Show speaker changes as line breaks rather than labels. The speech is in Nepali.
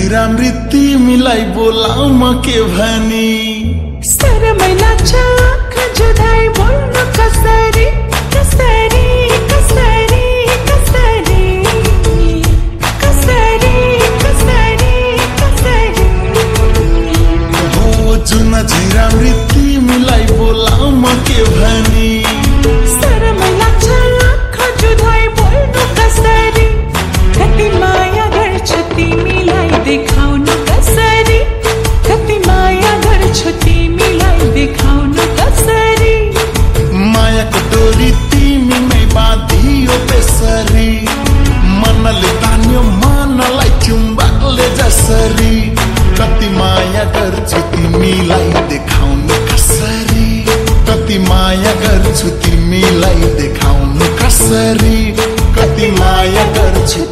झिराम्री तिमीलाई बोलाऊ म के भनी
शरमै लाग्छ आँखा जुधाई बोल्नु कसरी कसरी कसरी कसरी कसरी कसरी कसरी
हो जुन झिराम्री तिमीलाई बोलाऊ म के भनी
शरमै लाग्छ आँखा जुधाई बोल्नु कसरी कति माया गर्छु तिमीलाई देखाउनु कसरी कति माया गर्छु तिमीलाई देखाउनु कसरी
मायाको डोरी तिमीमै बाँधियो बेसरी मनले तान्यो मनलाई चुम्बाले जसरी कति माया गर्छु तिमीलाई देखाउनु कसरी कति माया गर्छु तिमीलाई देखाउनु कसरी कति माया गर्छु